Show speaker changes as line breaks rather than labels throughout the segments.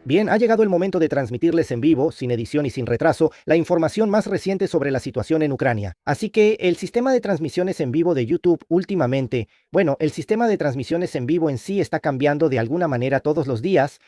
Bien, ha llegado el momento de transmitirles en vivo, sin edición y sin retraso, la información más reciente sobre la situación en Ucrania. Así que el sistema de transmisiones en vivo de YouTube últimamente, bueno, el sistema de transmisiones en vivo en sí está cambiando de alguna manera todos los días.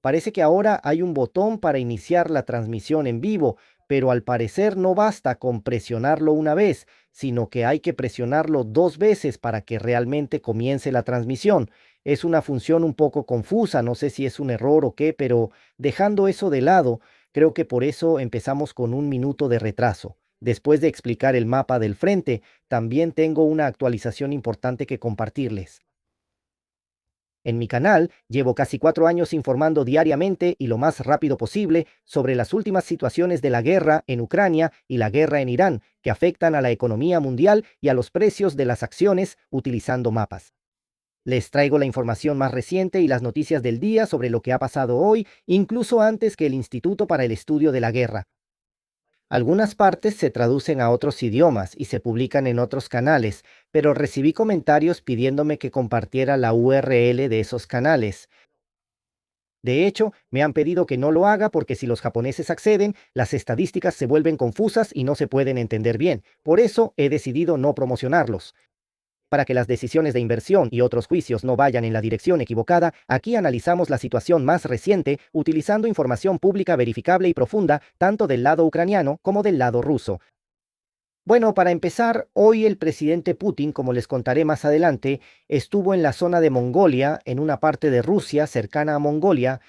Parece que ahora hay un botón para iniciar la transmisión en vivo, pero al parecer no basta con presionarlo una vez, sino que hay que presionarlo 2 veces para que realmente comience la transmisión. Es una función un poco confusa, no sé si es un error o qué, pero dejando eso de lado, creo que por eso empezamos con 1 minuto de retraso. Después de explicar el mapa del frente, también tengo una actualización importante que compartirles. En mi canal llevo casi 4 años informando diariamente y lo más rápido posible sobre las últimas situaciones de la guerra en Ucrania y la guerra en Irán, que afectan a la economía mundial y a los precios de las acciones utilizando mapas. Les traigo la información más reciente y las noticias del día sobre lo que ha pasado hoy, incluso antes que el Instituto para el Estudio de la Guerra. Algunas partes se traducen a otros idiomas y se publican en otros canales, pero recibí comentarios pidiéndome que compartiera la URL de esos canales. De hecho, me han pedido que no lo haga porque si los japoneses acceden, las estadísticas se vuelven confusas y no se pueden entender bien. Por eso he decidido no promocionarlos. Para que las decisiones de inversión y otros juicios no vayan en la dirección equivocada, aquí analizamos la situación más reciente utilizando información pública verificable y profunda tanto del lado ucraniano como del lado ruso. Bueno, para empezar, hoy el presidente Putin, como les contaré más adelante, estuvo en la zona de Mongolia, en una parte de Rusia cercana a Mongolia,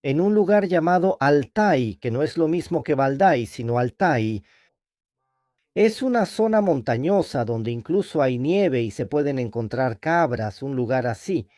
en un lugar llamado Altai, que no es lo mismo que Valdai, sino Altai. Es una zona montañosa donde incluso hay nieve y se pueden encontrar cabras, un lugar así.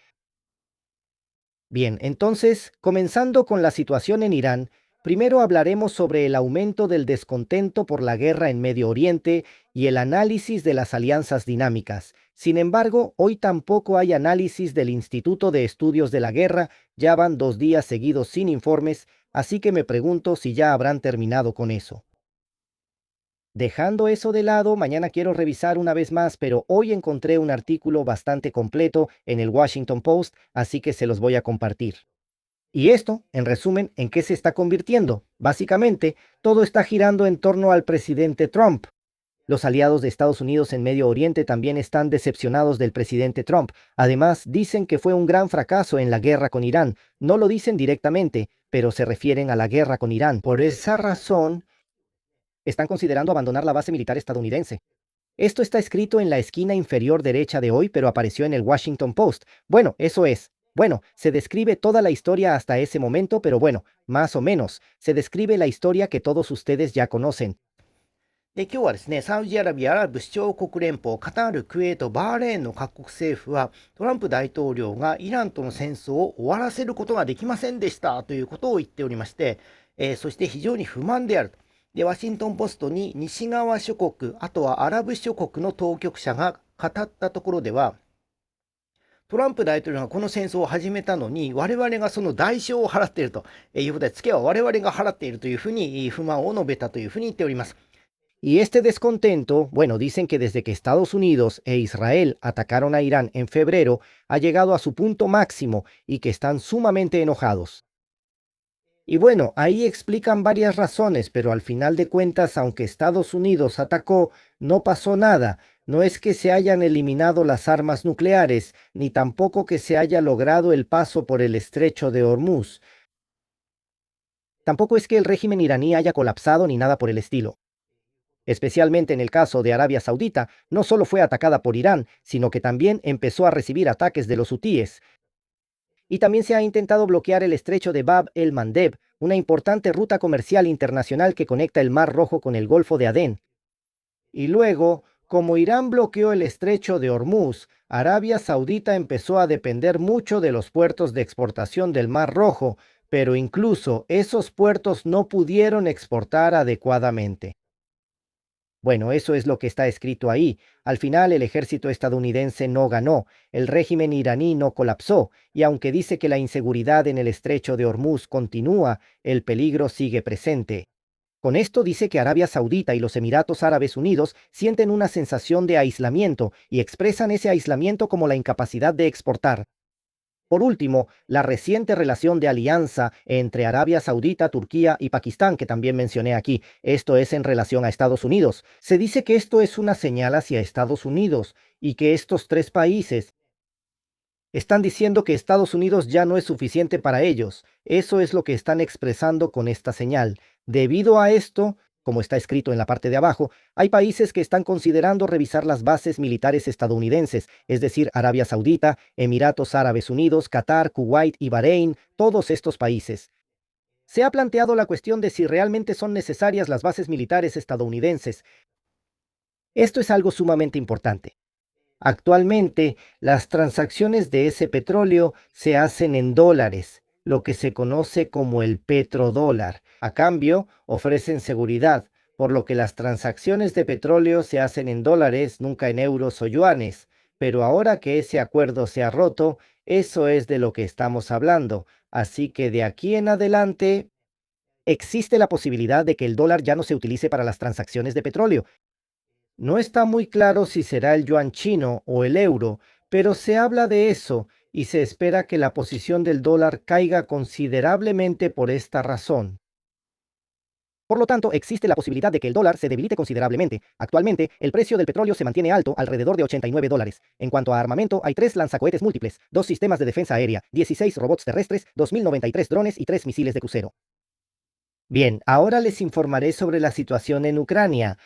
Bien, entonces, comenzando con la situación en Irán, primero hablaremos sobre el aumento del descontento por la guerra en Medio Oriente y el análisis de las alianzas dinámicas. Sin embargo, hoy tampoco hay análisis del Instituto de Estudios de la Guerra, ya van 2 días seguidos sin informes, así que me pregunto si ya habrán terminado con eso. Dejando eso de lado, mañana quiero revisar una vez más, pero hoy encontré un artículo bastante completo en el Washington Post, así que se los voy a compartir. Y esto, en resumen, ¿en qué se está convirtiendo? Básicamente, todo está girando en torno al presidente Trump. Los aliados de Estados Unidos en Medio Oriente también están decepcionados del presidente Trump. Además, dicen que fue un gran fracaso en la guerra con Irán. No lo dicen directamente, pero se refieren a la guerra con Irán. Por esa razón, están considerando abandonar la base militar estadounidense. Esto está escrito en la esquina inferior derecha de hoy, pero apareció en el Washington Post. Bueno, eso es. Bueno, se describe toda la historia hasta ese momento, pero bueno, más o menos. Se describe la historia que todos ustedes ya conocen.
で、今日はですね、サウジアラビア、アラブ首長国連邦、カタール、クウェート、バーレーンの各国政府は、トランプ大統領がイランとの戦争を終わらせることができませんでしたということを言っておりまして、そして非常に不満であると。で、ワシントン・ポストに西側諸国、あとはアラブ諸国の当局者が語ったところでは、トランプ大統領がこの戦争を始めたのに、我々がその代償を払っているということで、ツケは我々が払っているというふうに不満を述べたというふうに言っております。
Y este descontento, bueno, dicen que desde que Estados Unidos e Israel atacaron a Irán en febrero, ha llegado a su punto máximo y que están sumamente enojados. Y bueno, ahí explican varias razones, pero al final de cuentas, aunque Estados Unidos atacó, no pasó nada. No es que se hayan eliminado las armas nucleares, ni tampoco que se haya logrado el paso por el estrecho de Hormuz. Tampoco es que el régimen iraní haya colapsado ni nada por el estilo. Especialmente en el caso de Arabia Saudita, no solo fue atacada por Irán, sino que también empezó a recibir ataques de los hutíes. Y también se ha intentado bloquear el estrecho de Bab el-Mandeb, una importante ruta comercial internacional que conecta el Mar Rojo con el Golfo de Adén. Y luego, como Irán bloqueó el estrecho de Hormuz, Arabia Saudita empezó a depender mucho de los puertos de exportación del Mar Rojo, pero incluso esos puertos no pudieron exportar adecuadamente. Bueno, eso es lo que está escrito ahí. Al final el ejército estadounidense no ganó, el régimen iraní no colapsó, y aunque dice que la inseguridad en el estrecho de Hormuz continúa, el peligro sigue presente. Con esto dice que Arabia Saudita y los Emiratos Árabes Unidos sienten una sensación de aislamiento y expresan ese aislamiento como la incapacidad de exportar. Por último, la reciente relación de alianza entre Arabia Saudita, Turquía y Pakistán, que también mencioné aquí. Esto es en relación a Estados Unidos. Se dice que esto es una señal hacia Estados Unidos y que estos tres países están diciendo que Estados Unidos ya no es suficiente para ellos. Eso es lo que están expresando con esta señal. Debido a esto, como está escrito en la parte de abajo, hay países que están considerando revisar las bases militares estadounidenses, es decir, Arabia Saudita, Emiratos Árabes Unidos, Qatar, Kuwait y Bahrein, todos estos países. Se ha planteado la cuestión de si realmente son necesarias las bases militares estadounidenses. Esto es algo sumamente importante. Actualmente, las transacciones de ese petróleo se hacen en dólares, lo que se conoce como el petrodólar. A cambio, ofrecen seguridad, por lo que las transacciones de petróleo se hacen en dólares, nunca en euros o yuanes. Pero ahora que ese acuerdo se ha roto, eso es de lo que estamos hablando. Así que de aquí en adelante, existe la posibilidad de que el dólar ya no se utilice para las transacciones de petróleo. No está muy claro si será el yuan chino o el euro, pero se habla de eso y se espera que la posición del dólar caiga considerablemente por esta razón. Por lo tanto, existe la posibilidad de que el dólar se debilite considerablemente. Actualmente, el precio del petróleo se mantiene alto, alrededor de $89. En cuanto a armamento, hay 3 lanzacohetes múltiples, 2 sistemas de defensa aérea, 16 robots terrestres, 2093 drones y 3 misiles de crucero. Bien, ahora les informaré sobre la situación en Ucrania.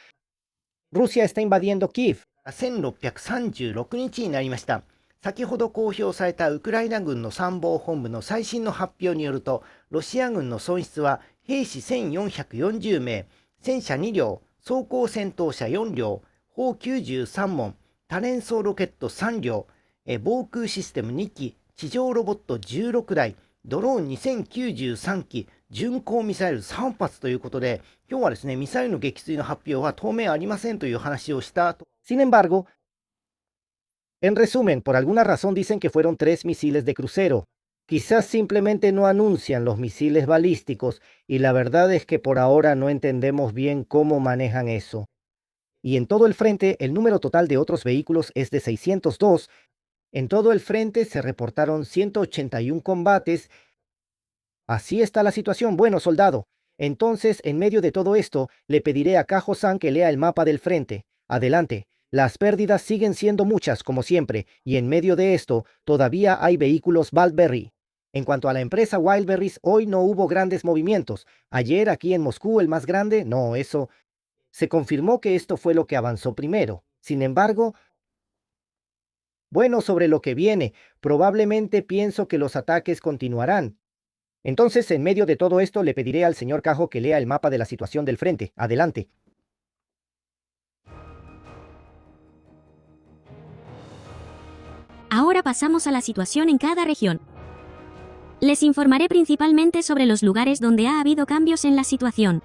Rusia está invadiendo Kiev.
1636日になりました。先ほど公表されたウクライナ軍の参謀本部の最新の発表によると、ロシア軍の損失は兵士1440名、戦車2両、装甲戦闘車4両、砲93門、多連装ロケット3両、防空システム2機、地上ロボット16台、ドローン2093機、巡航ミサイル3発ということで、今日はですね、ミサイルの撃墜の発表は当面ありませんという話をしたと。
Sin embargo, en resumen, por alguna razón dicen que fueron 3 misiles de crucero. Quizás simplemente no anuncian los misiles balísticos y la verdad es que por ahora no entendemos bien cómo manejan eso. Y en todo el frente, el número total de otros vehículos es de 602. En todo el frente se reportaron 181 combates. Así está la situación. Bueno, soldado. Entonces, en medio de todo esto, le pediré a Kajo-san que lea el mapa del frente. Adelante. Las pérdidas siguen siendo muchas, como siempre, y en medio de esto, todavía hay vehículos Wildberry. En cuanto a la empresa Wildberries, hoy no hubo grandes movimientos. Ayer, aquí en Moscú, el más grande, no, eso. Se confirmó que esto fue lo que avanzó primero. Sin embargo, bueno, sobre lo que viene, probablemente pienso que los ataques continuarán. Entonces, en medio de todo esto, le pediré al señor Kajo que lea el mapa de la situación del frente. Adelante.
Ahora pasamos a la situación en cada región. Les informaré principalmente sobre los lugares donde ha habido cambios en la situación.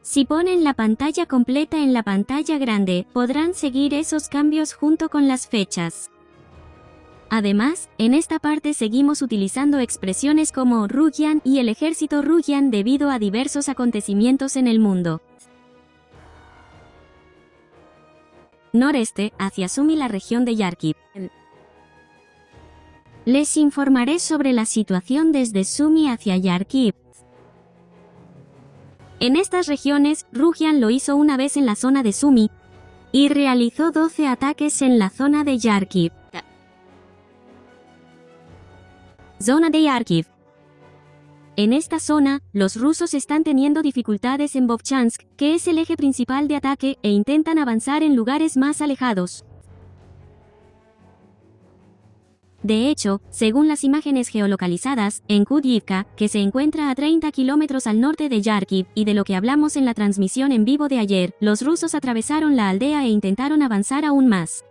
Si ponen la pantalla completa en la pantalla grande, podrán seguir esos cambios junto con las fechas. Además, en esta parte seguimos utilizando expresiones como Rugian y el ejército Rugian debido a diversos acontecimientos en el mundo. Noreste, hacia Sumy, la región de Yarkiv. Les informaré sobre la situación desde Sumy hacia Yarkiv. En estas regiones, Rugian lo hizo una vez en la zona de Sumy y realizó 12 ataques en la zona de Yarkiv. Zona de Yarkiv. En esta zona, los rusos están teniendo dificultades en Vovchansk, que es el eje principal de ataque, e intentan avanzar en lugares más alejados. De hecho, según las imágenes geolocalizadas, en Kudivka, que se encuentra a 30 kilómetros al norte de Yarkiv, y de lo que hablamos en la transmisión en vivo de ayer, los rusos atravesaron la aldea e intentaron avanzar aún más.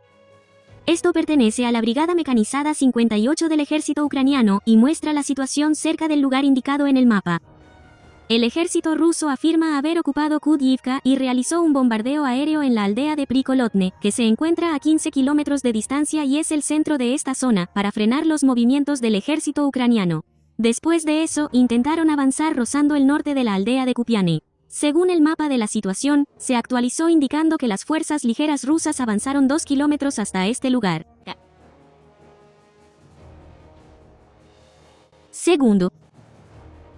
Esto pertenece a la Brigada Mecanizada 58 del ejército ucraniano y muestra la situación cerca del lugar indicado en el mapa. El ejército ruso afirma haber ocupado Kudivka y realizó un bombardeo aéreo en la aldea de Prikolotne, que se encuentra a 15 kilómetros de distancia y es el centro de esta zona, para frenar los movimientos del ejército ucraniano. Después de eso, intentaron avanzar rozando el norte de la aldea de Kupiane. Según el mapa de la situación, se actualizó indicando que las fuerzas ligeras rusas avanzaron 2 kilómetros hasta este lugar. Segundo,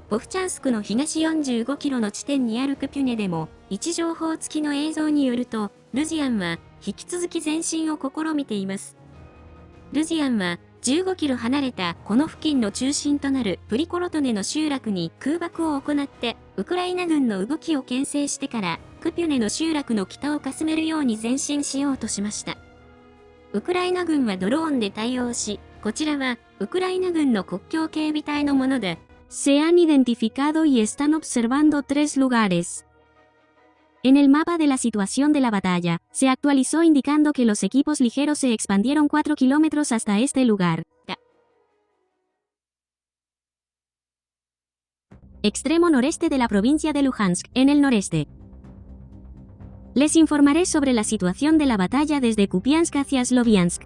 ボフチャンスクの東45キロの地点にあるクピュネでも、位置情報付きの映像によると、ルジアンは引き続き前進を試みています。ルジアンは15キロ離れたこの付近の中心となるプリコロトネの集落に空爆を行って、ウクライナ軍の動きを牽制してから、クピュネの集落の北をかすめるように前進しようとしました。ウクライナ軍はドローンで対応し、こちらはウクライナ軍の国境警備隊のもので、Se han identificado y están observando 3 lugares. En el mapa de la situación de la batalla, se actualizó indicando que los equipos ligeros se expandieron 4 kilómetros hasta este lugar. Extremo noreste de la provincia de Luhansk, en el noreste. Les informaré sobre la situación de la batalla desde Kupiansk hacia Sloviansk.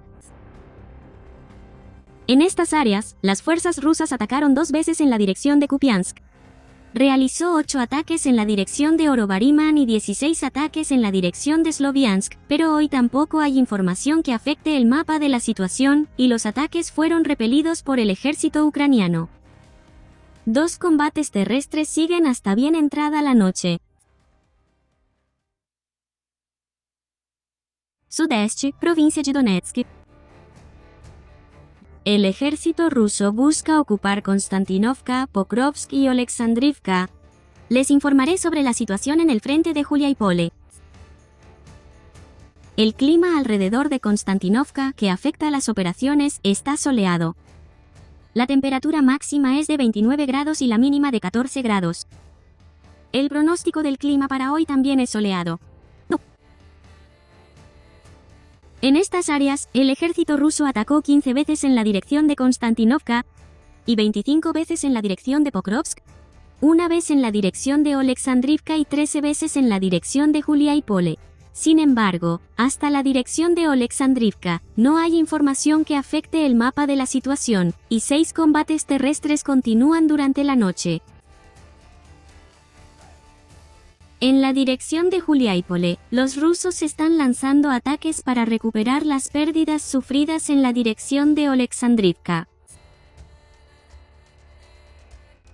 En estas áreas, las fuerzas rusas atacaron 2 veces en la dirección de Kupiansk. Realizó 8 ataques en la dirección de Orovariman y 16 ataques en la dirección de Sloviansk, pero hoy tampoco hay información que afecte el mapa de la situación, y los ataques fueron repelidos por el ejército ucraniano. 2 combates terrestres siguen hasta bien entrada la noche. Sudeste, provincia de Donetsk. El ejército ruso busca ocupar Konstantinovka, Pokrovsk y Oleksandrivka. Les informaré sobre la situación en el frente de Juliápole. El clima alrededor de Konstantinovka, que afecta a las operaciones, está soleado. La temperatura máxima es de 29 grados y la mínima de 14 grados. El pronóstico del clima para hoy también es soleado. En estas áreas, el ejército ruso atacó 15 veces en la dirección de Konstantinovka y 25 veces en la dirección de Pokrovsk, una vez en la dirección de Oleksandrivka y 13 veces en la dirección de Juliápole. Sin embargo, hasta la dirección de Oleksandrivka, no hay información que afecte el mapa de la situación, y 6 combates terrestres continúan durante la noche. En la dirección de Juliápole, los rusos están lanzando ataques para recuperar las pérdidas sufridas en la dirección de Oleksandrivka.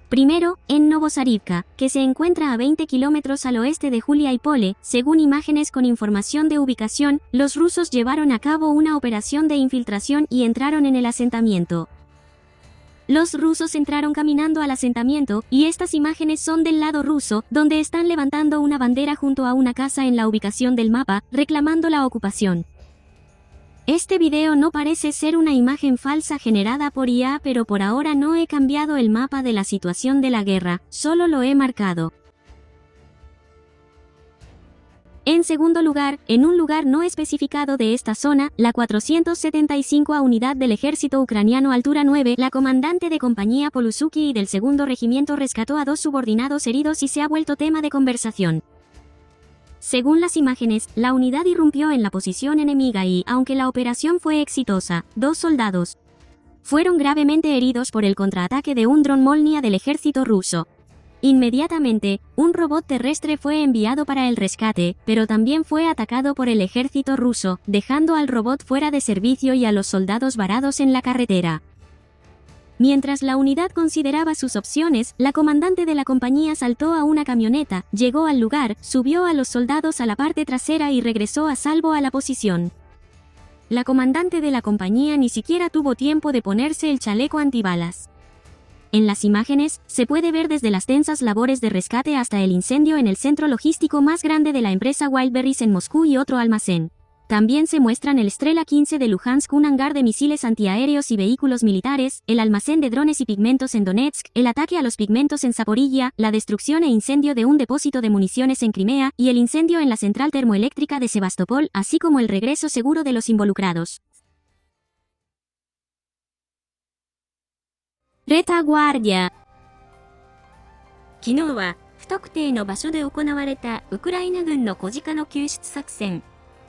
Primero, en Novosarivka, que se encuentra a 20 kilómetros al oeste de Juliápole, según imágenes con información de ubicación, los rusos llevaron a cabo una operación de infiltración y entraron en el asentamiento. Los rusos entraron caminando al asentamiento, y estas imágenes son del lado ruso, donde están levantando una bandera junto a una casa en la ubicación del mapa, reclamando la ocupación. Este video no parece ser una imagen falsa generada por IA, pero por ahora no he cambiado el mapa de la situación de la guerra, solo lo he marcado. En segundo lugar, en un lugar no especificado de esta zona, la 475 Unidad del Ejército Ucraniano Altura 9, la comandante de compañía Polusuki y del segundo regimiento rescató a 2 subordinados heridos y se ha vuelto tema de conversación. Según las imágenes, la unidad irrumpió en la posición enemiga y, aunque la operación fue exitosa, 2 soldados fueron gravemente heridos por el contraataque de un dron Molnia del ejército ruso. Inmediatamente, un robot terrestre fue enviado para el rescate, pero también fue atacado por el ejército ruso, dejando al robot fuera de servicio y a los soldados varados en la carretera. Mientras la unidad consideraba sus opciones, la comandante de la compañía saltó a una camioneta, llegó al lugar, subió a los soldados a la parte trasera y regresó a salvo a la posición. La comandante de la compañía ni siquiera tuvo tiempo de ponerse el chaleco antibalas. En las imágenes, se puede ver desde las tensas labores de rescate hasta el incendio en el centro logístico más grande de la empresa Wildberries en Moscú y otro almacén. También se muestran el Strela 15 de Luhansk, un hangar de misiles antiaéreos y vehículos militares, el almacén de drones y pigmentos en Donetsk, el ataque a los pigmentos en Zaporilla, la destrucción e incendio de un depósito de municiones en Crimea, y el incendio en la central termoeléctrica de Sebastopol, así como el regreso seguro de los involucrados. Retaguardia. 昨日は、不特定の場所で行われたウクライナ軍の小鹿の救出作戦。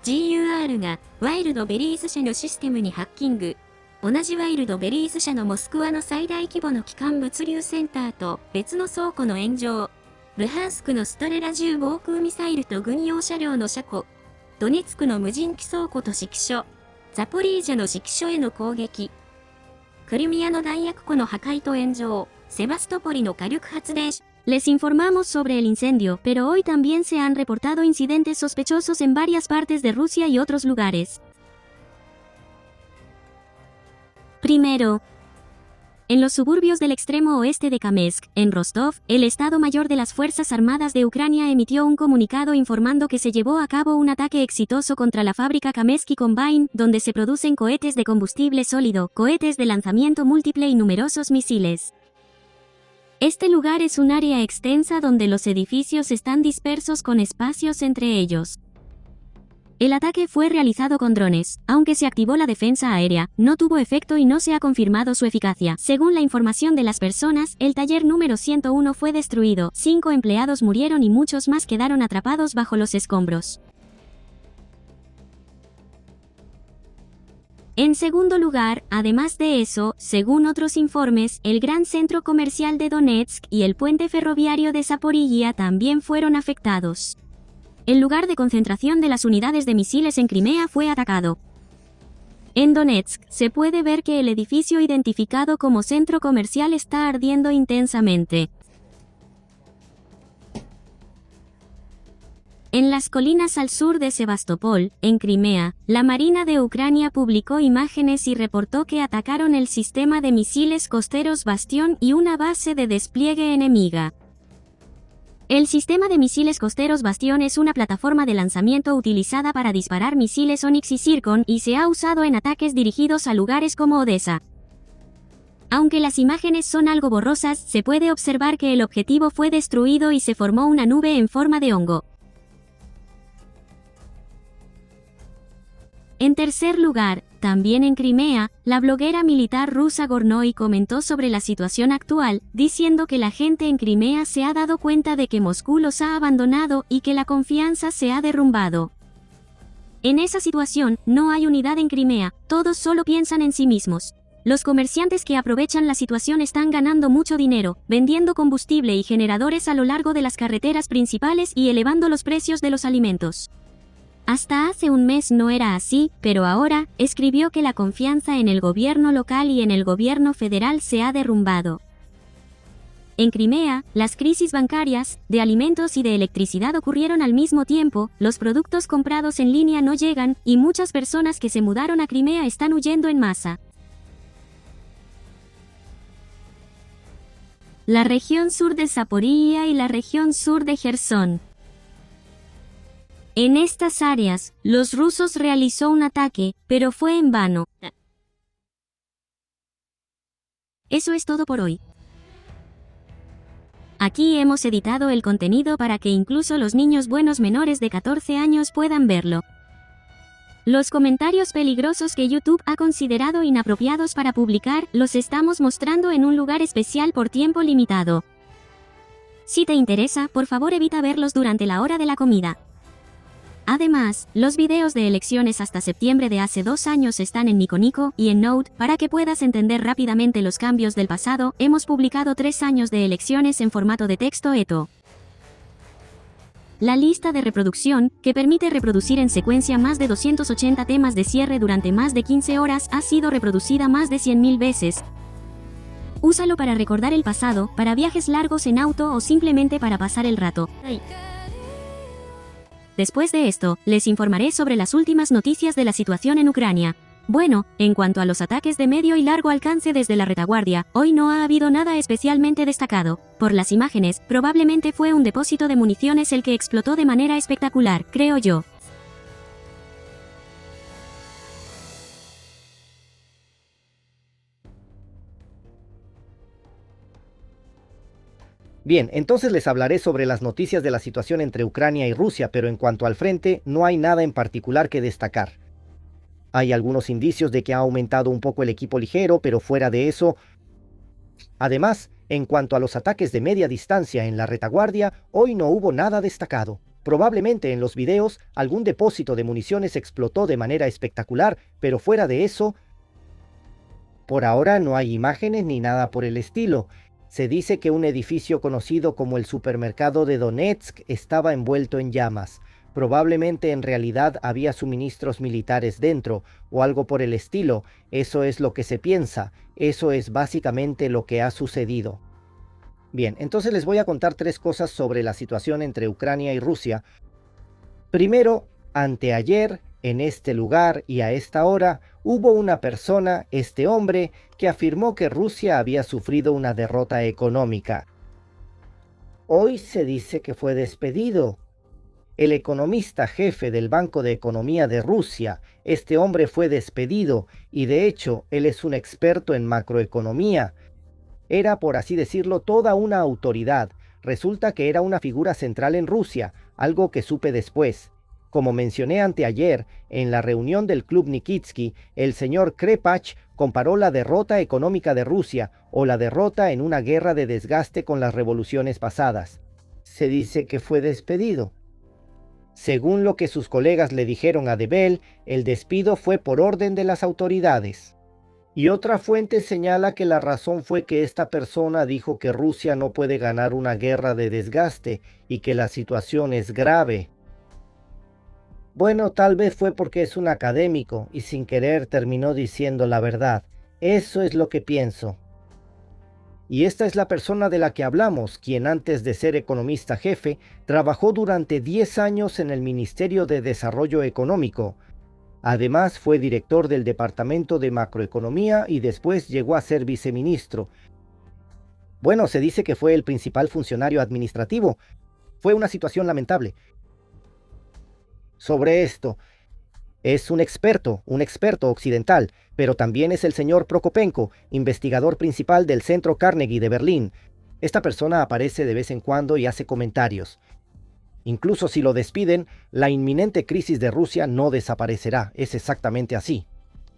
GUR がワイルドベリーズ社のシステムにハッキング。同じワイルドベリーズ社のモスクワの最大規模の基幹物流センターと別の倉庫の炎上。ルハンスクのストレラ重防空ミサイルと軍用車両の車庫。ドネツクの無人機倉庫と指揮所。ザポリージャの指揮所への攻撃。クリミアの弾薬庫の破壊と炎上、セバストポリの火力発電所. Les informamos sobre el incendio, pero hoy también se han reportado incidentes sospechosos en varias partes de Rusia y otros lugares. Primero, en los suburbios del extremo oeste de Kamesk, en Rostov, el Estado Mayor de las Fuerzas Armadas de Ucrania emitió un comunicado informando que se llevó a cabo un ataque exitoso contra la fábrica Kamensky Combine, donde se producen cohetes de combustible sólido, cohetes de lanzamiento múltiple y numerosos misiles. Este lugar es un área extensa donde los edificios están dispersos con espacios entre ellos. El ataque fue realizado con drones, aunque se activó la defensa aérea, no tuvo efecto y no se ha confirmado su eficacia. Según la información de las personas, el taller número 101 fue destruido, 5 empleados murieron y muchos más quedaron atrapados bajo los escombros. En segundo lugar, además de eso, según otros informes, el gran centro comercial de Donetsk y el puente ferroviario de Zaporizhia también fueron afectados. El lugar de concentración de las unidades de misiles en Crimea fue atacado. En Donetsk, se puede ver que el edificio identificado como centro comercial está ardiendo intensamente. En las colinas al sur de Sebastopol, en Crimea, la Marina de Ucrania publicó imágenes y reportó que atacaron el sistema de misiles costeros Bastión y una base de despliegue enemiga. El sistema de misiles costeros Bastión es una plataforma de lanzamiento utilizada para disparar misiles Onyx y Zircon y se ha usado en ataques dirigidos a lugares como Odessa. Aunque las imágenes son algo borrosas, se puede observar que el objetivo fue destruido y se formó una nube en forma de hongo. En tercer lugar, también en Crimea, la bloguera militar rusa Gornoy comentó sobre la situación actual, diciendo que la gente en Crimea se ha dado cuenta de que Moscú los ha abandonado y que la confianza se ha derrumbado. En esa situación, no hay unidad en Crimea, todos solo piensan en sí mismos. Los comerciantes que aprovechan la situación están ganando mucho dinero, vendiendo combustible y generadores a lo largo de las carreteras principales y elevando los precios de los alimentos. Hasta hace un mes no era así, pero ahora, escribió que la confianza en el gobierno local y en el gobierno federal se ha derrumbado. En Crimea, las crisis bancarias, de alimentos y de electricidad ocurrieron al mismo tiempo, los productos comprados en línea no llegan, y muchas personas que se mudaron a Crimea están huyendo en masa. La región sur de Zaporizhia y la región sur de Jersón. En estas áreas, los rusos realizó un ataque, pero fue en vano. Eso es todo por hoy. Aquí hemos editado el contenido para que incluso los niños buenos menores de 14 años puedan verlo. Los comentarios peligrosos que YouTube ha considerado inapropiados para publicar, los estamos mostrando en un lugar especial por tiempo limitado. Si te interesa, por favor evita verlos durante la hora de la comida. Además, los videos de elecciones hasta septiembre de hace 2 años están en Nico Nico y en Note. Para que puedas entender rápidamente los cambios del pasado, hemos publicado 3 años de elecciones en formato de texto ETO. La lista de reproducción, que permite reproducir en secuencia más de 280 temas de cierre durante más de 15 horas, ha sido reproducida más de 100.000 veces. Úsalo para recordar el pasado, para viajes largos en auto o simplemente para pasar el rato. Después de esto, les informaré sobre las últimas noticias de la situación en Ucrania. Bueno, en cuanto a los ataques de medio y largo alcance desde la retaguardia, hoy no ha habido nada especialmente destacado. Por las imágenes, probablemente fue un depósito de municiones el que explotó de manera espectacular, creo yo.
Bien, entonces les hablaré sobre las noticias de la situación entre Ucrania y Rusia, pero en cuanto al frente, no hay nada en particular que destacar. Hay algunos indicios de que ha aumentado un poco el equipo ligero, pero fuera de eso... Además, en cuanto a los ataques de media distancia en la retaguardia, hoy no hubo nada destacado. Probablemente en los videos algún depósito de municiones explotó de manera espectacular, pero fuera de eso... Por ahora no hay imágenes ni nada por el estilo. Se dice que un edificio conocido como el supermercado de Donetsk estaba envuelto en llamas. Probablemente en realidad había suministros militares dentro o algo por el estilo. Eso es lo que se piensa. Eso es básicamente lo que ha sucedido. Bien, entonces les voy a contar 3 cosas sobre la situación entre Ucrania y Rusia. Primero, anteayer, en este lugar y a esta hora, hubo una persona, este hombre, que afirmó que Rusia había sufrido una derrota económica. Hoy se dice que fue despedido. El economista jefe del Banco de Economía de Rusia, este hombre fue despedido y de hecho él es un experto en macroeconomía. Era, por así decirlo, toda una autoridad. Resulta que era una figura central en Rusia, algo que supe después. Como mencioné anteayer, en la reunión del Club Nikitsky, el señor Krepach comparó la derrota económica de Rusia o la derrota en una guerra de desgaste con las revoluciones pasadas. Se dice que fue despedido. Según lo que sus colegas le dijeron a Debel, el despido fue por orden de las autoridades. Y otra fuente señala que la razón fue que esta persona dijo que Rusia no puede ganar una guerra de desgaste y que la situación es grave. Bueno, tal vez fue porque es un académico y sin querer terminó diciendo la verdad. Eso es lo que pienso. Y esta es la persona de la que hablamos, quien antes de ser economista jefe, trabajó durante 10 años en el Ministerio de Desarrollo Económico. Además, fue director del Departamento de Macroeconomía y después llegó a ser viceministro. Bueno, se dice que fue el principal funcionario administrativo. Fue una situación lamentable. Sobre esto, es un experto occidental, pero también es el señor Prokopenko, investigador principal del Centro Carnegie de Berlín. Esta persona aparece de vez en cuando y hace comentarios. Incluso si lo despiden, la inminente crisis de Rusia no desaparecerá, es exactamente así.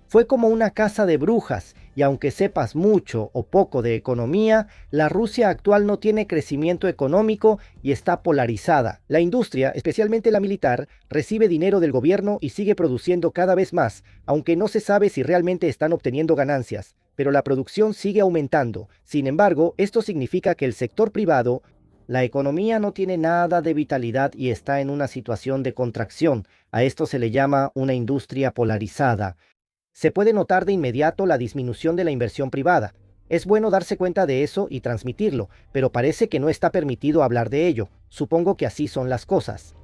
Fue como una casa de brujas, y aunque sepas mucho o poco de economía, la Rusia actual no tiene crecimiento económico y está polarizada. La industria, especialmente la militar, recibe dinero del gobierno y sigue produciendo cada vez más, aunque no se sabe si realmente están obteniendo ganancias, pero la producción sigue aumentando. Sin embargo, esto significa que el sector privado, la economía no tiene nada de vitalidad y está en una situación de contracción. A esto se le llama una industria polarizada. Se puede notar de inmediato la disminución de la inversión privada. Es bueno darse cuenta de eso y transmitirlo, pero parece que no está permitido hablar de ello. Supongo que así son las cosas.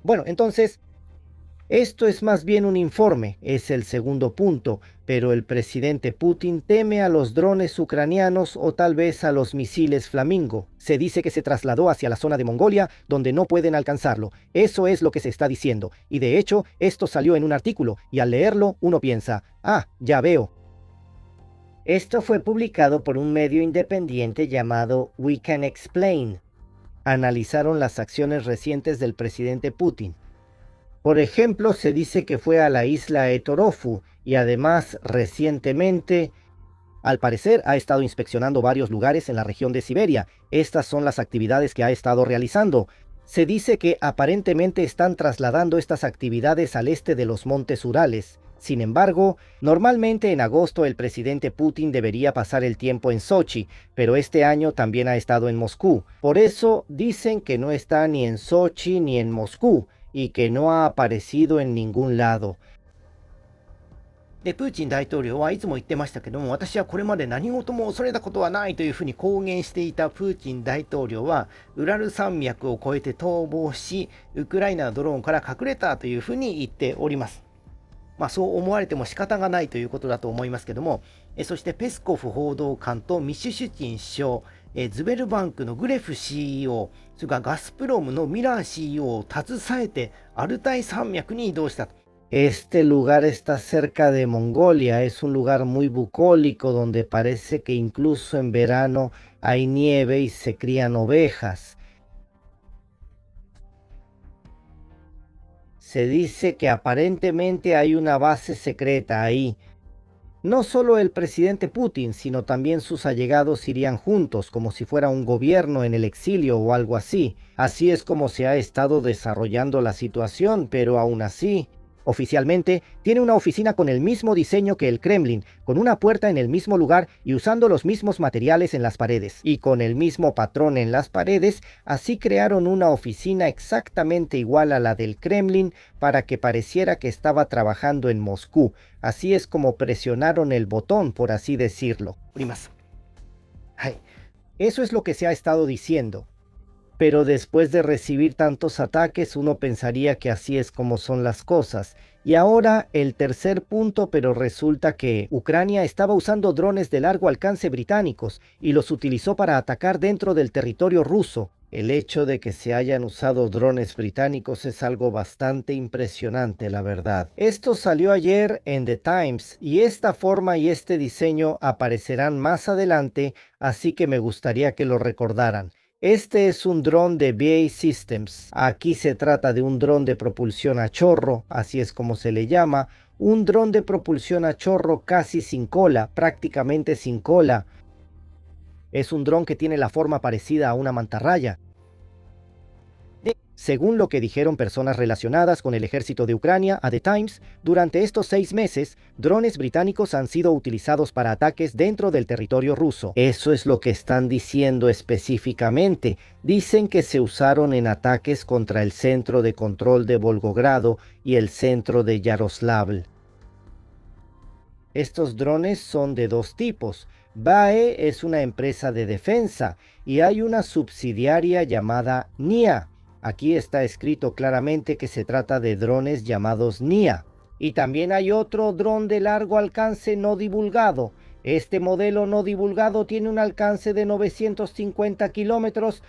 Bueno, entonces, esto es más bien un informe, es el segundo punto, pero el presidente Putin teme a los drones ucranianos o tal vez a los misiles Flamingo. Se dice que se trasladó hacia la zona de Mongolia, donde no pueden alcanzarlo. Eso es lo que se está diciendo, y de hecho, esto salió en un artículo, y al leerlo, uno piensa, ya veo. Esto fue publicado por un medio independiente llamado We Can Explain. Analizaron las acciones recientes del presidente Putin. Por ejemplo, se dice que fue a la isla Etorofu y además recientemente, al parecer, ha estado inspeccionando varios lugares en la región de Siberia. Estas son las actividades que ha estado realizando. Se dice que aparentemente están trasladando estas actividades al este de los montes Urales. Sin embargo, normalmente en agosto el presidente Putin debería pasar el tiempo en Sochi, pero este año también ha estado en Moscú. Por eso dicen que no está ni en Sochi ni en Moscú, y que no ha aparecido en ningún lado.
でプーチン大統領はいつも言ってましたけども、私はこれまで何事も恐れたことはないというふうに公言していたプーチン大統領は、ウラル山脈を越えて逃亡し、ウクライナのドローンから隠れたというふうに言っております。そう思われても仕方がないということだと思いますけども、そしてペスコフ報道官とミシュシュチン首相、ズベルバンクのグレフ CEO、それからガスプロムのミラー CEO を携えてアルタイ山脈に移動したと。
Este lugar está cerca de Mongolia, es un lugar muy bucólico donde parece que incluso en verano hay nieve y se crían ovejas. Se dice que aparentemente hay una base secreta ahí. No solo el presidente Putin, sino también sus allegados irían juntos, como si fuera un gobierno en el exilio o algo así. Así es como se ha estado desarrollando la situación, pero aún así, Oficialmente, tiene una oficina con el mismo diseño que el Kremlin, con una puerta en el mismo lugar y usando los mismos materiales en las paredes. Y con el mismo patrón en las paredes, así crearon una oficina exactamente igual a la del Kremlin para que pareciera que estaba trabajando en Moscú. Así es como presionaron el botón, por así decirlo. Eso es lo que se ha estado diciendo. Pero después de recibir tantos ataques, uno pensaría que así es como son las cosas. Y ahora el tercer punto, pero resulta que Ucrania estaba usando drones de largo alcance británicos y los utilizó para atacar dentro del territorio ruso. El hecho de que se hayan usado drones británicos es algo bastante impresionante, la verdad. Esto salió ayer en The Times y esta forma y este diseño aparecerán más adelante, así que me gustaría que lo recordaran. Este es un dron de BAE Systems. Aquí se trata de un dron de propulsión a chorro, así es como se le llama. Un dron de propulsión a chorro casi sin cola, prácticamente sin cola. Es un dron que tiene la forma parecida a una mantarraya. Según lo que dijeron personas relacionadas con el ejército de Ucrania a The Times, durante estos 6 meses, drones británicos han sido utilizados para ataques dentro del territorio ruso. Eso es lo que están diciendo específicamente. Dicen que se usaron en ataques contra el centro de control de Volgogrado y el centro de Yaroslavl. Estos drones son de dos tipos. BAE es una empresa de defensa y hay una subsidiaria llamada NIA. Aquí está escrito claramente que se trata de drones llamados NIA. Y también hay otro dron de largo alcance no divulgado. Este modelo no divulgado tiene un alcance de 950 kilómetros.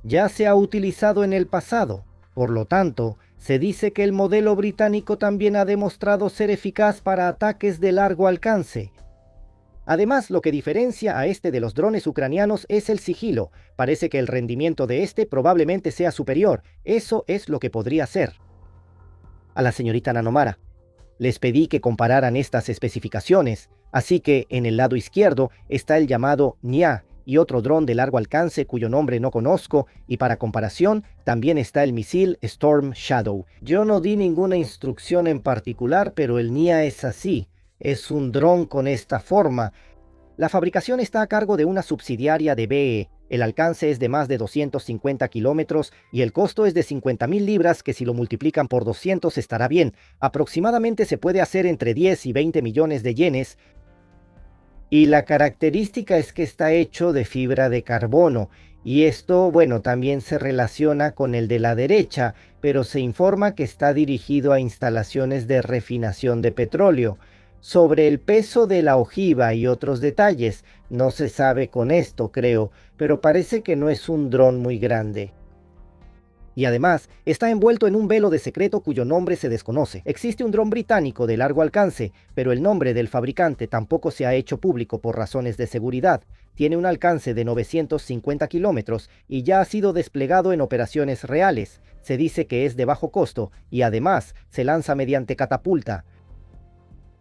Ya se ha utilizado en el pasado. Por lo tanto, se dice que el modelo británico también ha demostrado ser eficaz para ataques de largo alcance. Además, lo que diferencia a este de los drones ucranianos es el sigilo. Parece que el rendimiento de este probablemente sea superior. Eso es lo que podría ser. A la señorita Nanomara, les pedí que compararan estas especificaciones, así que en el lado izquierdo está el llamado NIA y otro dron de largo alcance cuyo nombre no conozco, y para comparación también está el misil Storm Shadow. Yo no di ninguna instrucción en particular, pero el NIA es así. Es un dron con esta forma. La fabricación está a cargo de una subsidiaria de BAE. El alcance es de más de 250 kilómetros y el costo es de 50,000 libras, que si lo multiplican por 200 estará bien. Aproximadamente se puede hacer entre 10 y 20 millones de yenes. Y la característica es que está hecho de fibra de carbono. Y esto, bueno, también se relaciona con el de la derecha, pero se informa que está dirigido a instalaciones de refinación de petróleo. Sobre el peso de la ojiva y otros detalles, no se sabe con esto, creo, pero parece que no es un dron muy grande. Y además, está envuelto en un velo de secreto cuyo nombre se desconoce. Existe un dron británico de largo alcance, pero el nombre del fabricante tampoco se ha hecho público por razones de seguridad. Tiene un alcance de 950 kilómetros y ya ha sido desplegado en operaciones reales. Se dice que es de bajo costo y además se lanza mediante catapulta.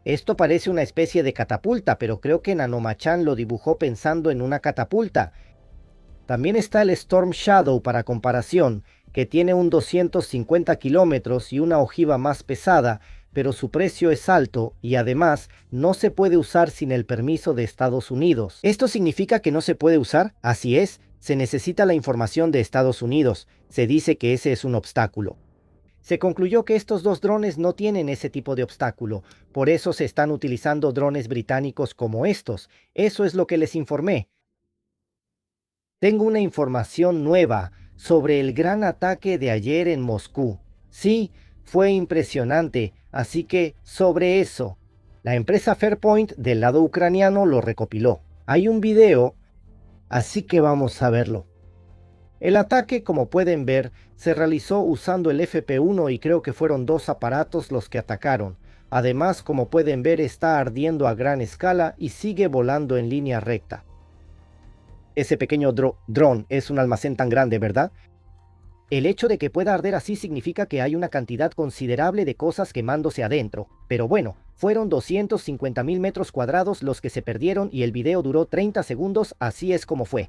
Esto parece una especie de catapulta, pero creo que Nanomachan lo dibujó pensando en una catapulta. También está el Storm Shadow para comparación, que tiene un 250 kilómetros y una ojiva más pesada, pero su precio es alto y además no se puede usar sin el permiso de Estados Unidos. ¿Esto significa que no se puede usar? Así es, se necesita la información de Estados Unidos. Se dice que ese es un obstáculo. Se concluyó que estos dos drones no tienen ese tipo de obstáculo, por eso se están utilizando drones británicos como estos. Eso es lo que les informé. Tengo una información nueva sobre el gran ataque de ayer en Moscú. Sí, fue impresionante, así que sobre eso, la empresa Fairpoint del lado ucraniano lo recopiló. Hay un video, así que vamos a verlo. El ataque, como pueden ver, se realizó usando el FP-1 y creo que fueron 2 aparatos los que atacaron. Además, como pueden ver, está ardiendo a gran escala y sigue volando en línea recta. Ese pequeño dron es un almacén tan grande, ¿verdad? El hecho de que pueda arder así significa que hay una cantidad considerable de cosas quemándose adentro. Pero bueno, fueron 250,000 metros cuadrados los que se perdieron y el video duró 30 segundos, así es como fue.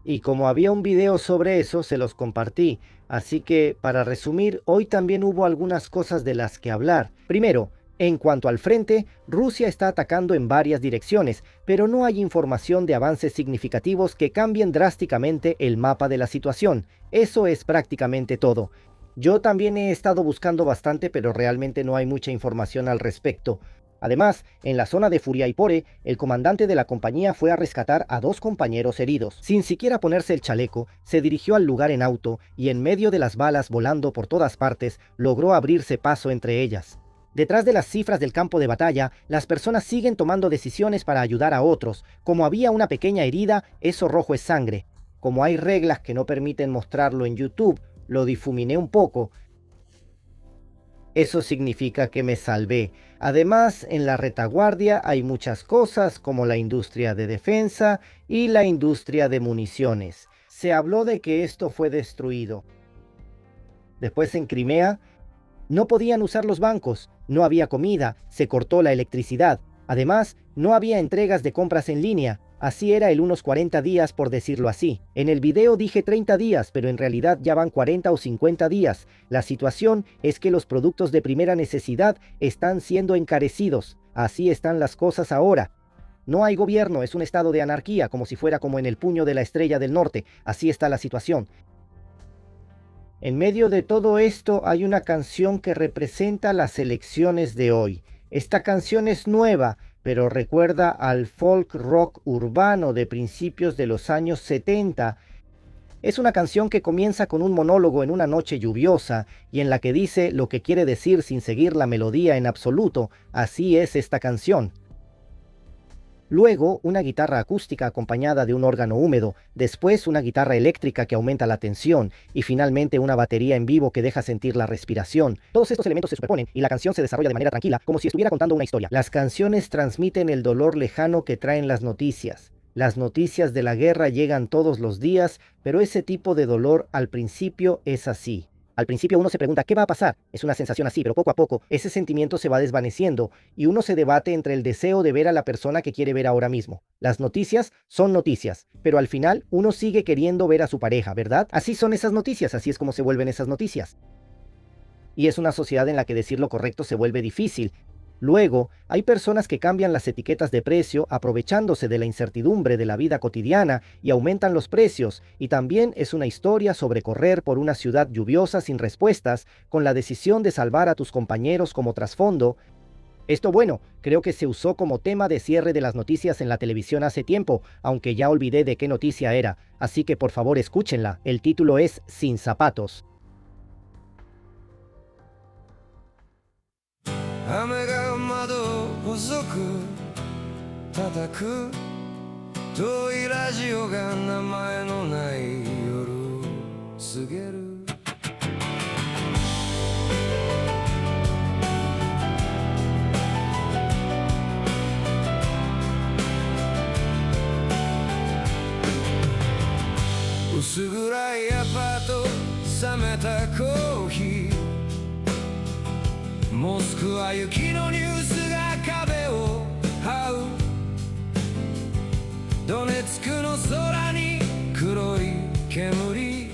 Y como había un video sobre eso, se los compartí. Así que, para resumir, hoy también hubo algunas cosas de las que hablar. Primero, en cuanto al frente, Rusia está atacando en varias direcciones, pero no hay información de avances significativos que cambien drásticamente el mapa de la situación. Eso es prácticamente todo. Yo también he estado buscando bastante, pero realmente no hay mucha información al respecto. Además, en la zona de Furiaipore, el comandante de la compañía fue a rescatar a 2 compañeros heridos. Sin siquiera ponerse el chaleco, se dirigió al lugar en auto y en medio de las balas volando por todas partes, logró abrirse paso entre ellas. Detrás de las cifras del campo de batalla, las personas siguen tomando decisiones para ayudar a otros. Como había una pequeña herida, eso rojo es sangre. Como hay reglas que no permiten mostrarlo en YouTube, lo difuminé un poco. Eso significa que me salvé. Además, en la retaguardia hay muchas cosas como la industria de defensa y la industria de municiones. Se habló de que esto fue destruido. Después en Crimea, no podían usar los bancos, no había comida, se cortó la electricidad. Además, no había entregas de compras en línea. Así era el unos 40 días, por decirlo así. En el video dije 30 días, pero en realidad ya van 40 o 50 días. La situación es que los productos de primera necesidad están siendo encarecidos. Así están las cosas ahora. No hay gobierno, es un estado de anarquía, como si fuera como en el puño de la estrella del norte. Así está la situación. En medio de todo esto hay una canción que representa las elecciones de hoy. Esta canción es nueva, pero recuerda al folk rock urbano de principios de los años 70. Es una canción que comienza con un monólogo en una noche lluviosa y en la que dice lo que quiere decir sin seguir la melodía en absoluto. Así es esta canción. Luego, una guitarra acústica acompañada de un órgano húmedo, después una guitarra eléctrica que aumenta la tensión y finalmente una batería en vivo que deja sentir la respiración. Todos estos elementos se superponen y la canción se desarrolla de manera tranquila, como si estuviera contando una historia. Las canciones transmiten el dolor lejano que traen las noticias. Las noticias de la guerra llegan todos los días, pero ese tipo de dolor al principio es así. Al principio uno se pregunta, ¿qué va a pasar? Es una sensación así, pero poco a poco ese sentimiento se va desvaneciendo y uno se debate entre el deseo de ver a la persona que quiere ver ahora mismo. Las noticias son noticias, pero al final uno sigue queriendo ver a su pareja, ¿verdad? Así son esas noticias, así es como se vuelven esas noticias. Y es una sociedad en la que decir lo correcto se vuelve difícil. Luego, hay personas que cambian las etiquetas de precio aprovechándose de la incertidumbre de la vida cotidiana y aumentan los precios, y también es una historia sobre correr por una ciudad lluviosa sin respuestas, con la decisión de salvar a tus compañeros como trasfondo. Esto, bueno, creo que se usó como tema de cierre de las noticias en la televisión hace tiempo, aunque ya olvidé de qué noticia era, así que por favor escúchenla. El título es Sin zapatos.
雨が窓を細く叩く遠いラジオが名前のない夜を告げる薄暗いアパート冷めたコーヒーモスクワ行きのニュースが壁を這うドネツクの空に黒い煙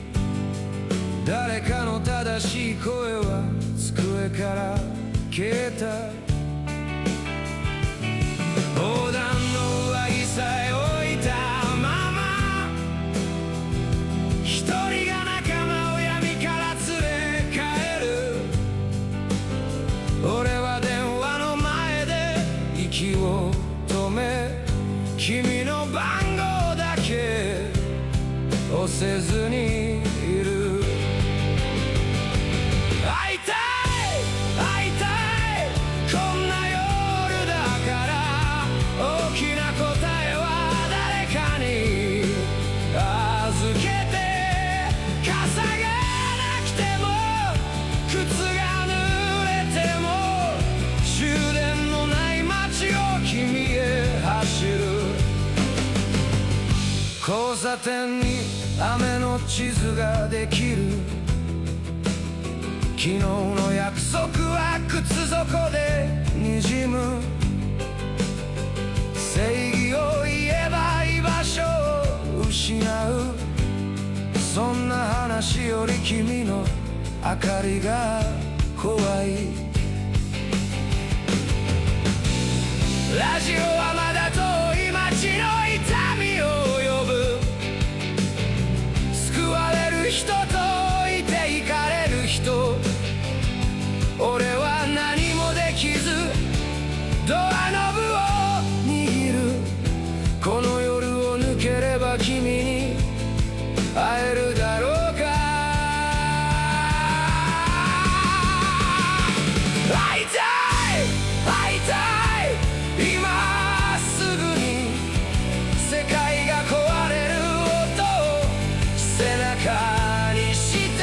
誰かの正しい声は机から消えた横断の上着さえ置いたまま一人が仲間を闇から連れ帰る俺は電話の前で息を止め君の番号だけ押せずにいる会いたい会いたいこんな夜だから大きな答えは誰かに預けて傘がなくても靴が濡れても終電のない街を君へ走る交差点に雨の地図ができる昨日の約束は靴底で滲む正義を言えば居場所を失う話より君の明かりが怖い。ラジオはまだ遠い街の痛みを呼ぶ。救われる人と置いていかれる人。俺は何もできずドアノブを握る。この夜を抜ければ君に会えるだろうか。会いたい会いたい今すぐに。世界が壊れる音を背中にして、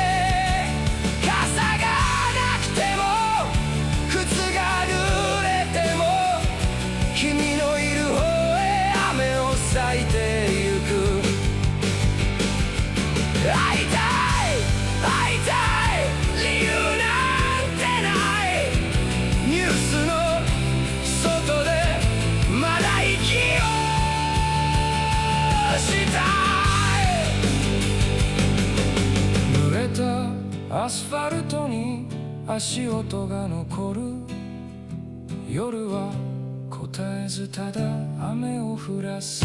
傘がなくても靴が濡れても君のいる方へ雨を咲いてゆく。会いたい会いたい理由なんてない。ニュースの外でまだ息をしたい。濡れたアスファルトに足音が残る。夜は答えずただ雨を降らす。